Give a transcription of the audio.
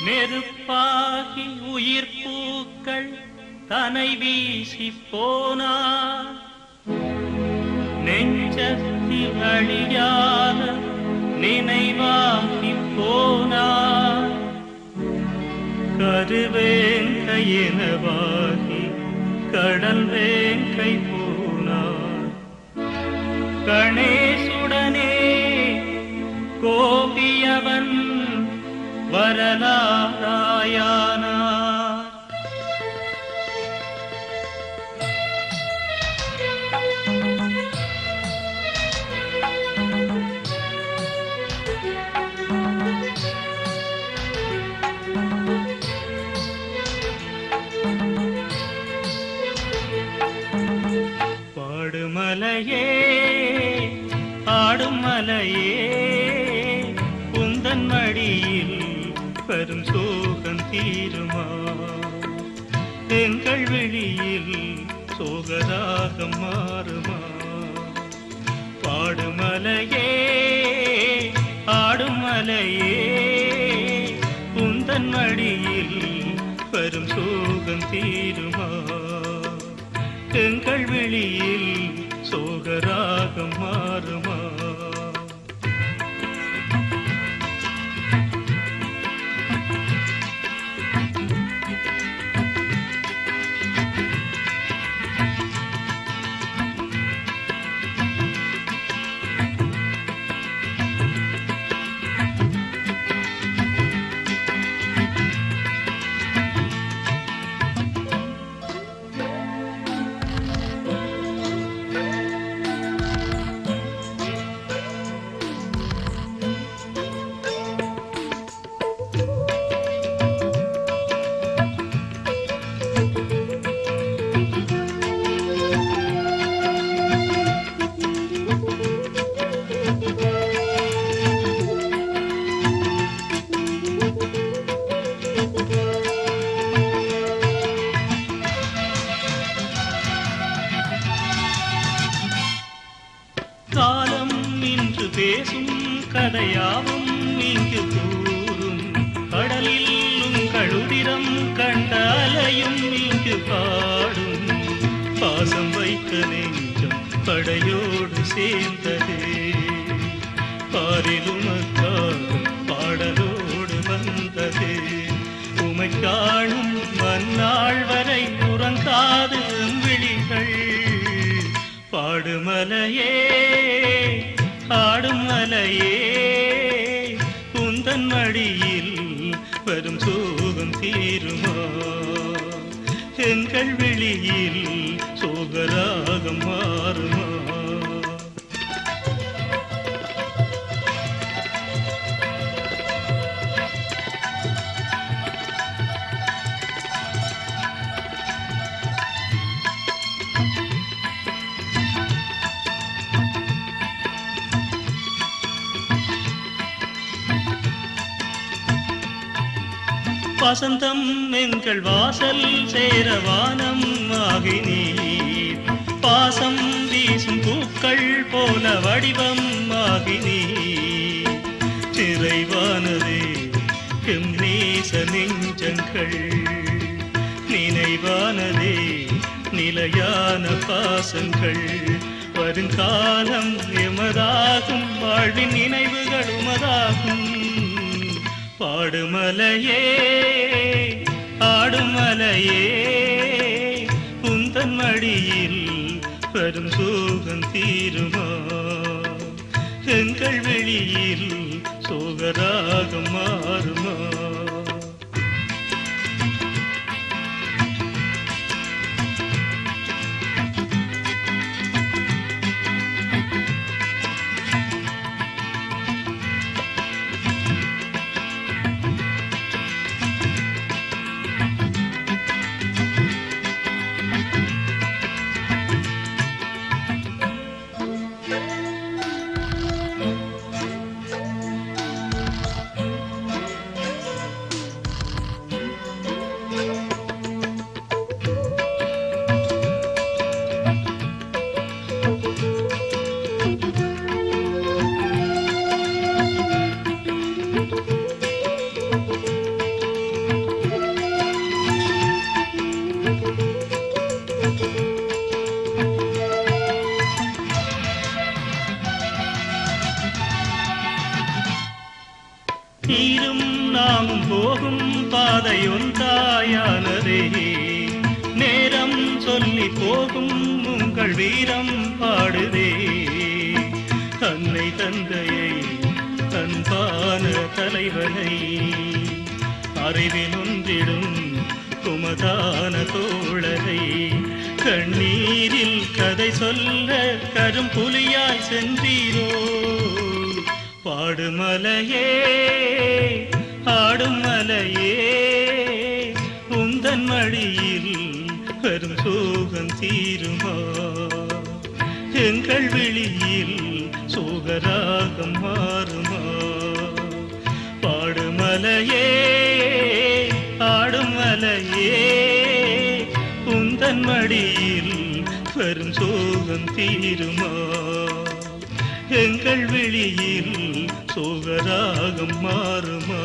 நெருப்பாகி உயிர் பூக்கள் தனை வீசி போனார். நெஞ்சத்தில் அழியாத நினைவாகி போனார். கருவேங்கை எனவாகி கடல் வேங்கை போனார். கணேசுடனே கோபியவன் வரலாறாயானார். பாடுமலையே ஆடும் மலையே உந்தன் மடியில் வரும் சோகம் தீருமா? எங்கள் வெளியில் சோகராகம் மாறுமா? பாடுமலையே ஆடும் மலையே உந்தன் மடியில் வரும் சோகம் தீருமா? எங்கள் வெளியில் சோகராகம் மாறுமா? காலம் இன்று பேசும் கதையாவும் இங்கு கூறும். கடலில் உங்கள் உதிரம் கண்ட அலையும் இங்கு பாடும். பாசம் வைத்த நெஞ்சம் படையோடு சேர்ந்தது. பாரிலும் பாடலோடு வந்தது. உமை காணும் மன்னாள் வரை உறங்காது விழிகள். பாடுமலையே ஆடும் மலையே உந்தன் மடியில் வரும் சோகம் தீருமா? எங்கள் வெளியில் சோகராகம் மாறுமா? வசந்தம் எங்கள் வாசல் சேரவானம் ஆகி நீர். பாசம் வீசும் பூக்கள் போல வடிவம் ஆகி நீர். நிறைவானதே எம் நேச நெஞ்சங்கள். நினைவானதே நிலையான பாசங்கள். வருங்காலம் எமதாகும். வாழ்வின் நினைவுகள் உமதாகும். பாடுமலையே ஆடும் மலையே உந்தன் மடியில் வரும் சோகம் தீருமா? எங்கள் வெளியில் சோகராகம் மாறுமா? நீரும் நாமும் போகும் பாதை ஒன்றாயானதே நேரம் சொல்லி போகும் உங்கள் வீரம் பாடுதே அன்னை தந்தையை அன்பான தலைவனை அறிவில் ஒன்றிடும் குமதான தோழரை கண்ணீரில் கதை சொல்ல கரும்புலியாய் சென்றீரோ பாடுமலையே ஆடும் மலையே உந்தன் மடியில் வரும் சோகம் தீருமா எங்கள் விழியில் சோகராகம் மாறுமா பாடுமலையே ஆடும் மலையே உந்தன் மடியில் வரும் சோகம் தீருமா எங்கள் விழியில் சோகராகம் மாறுமா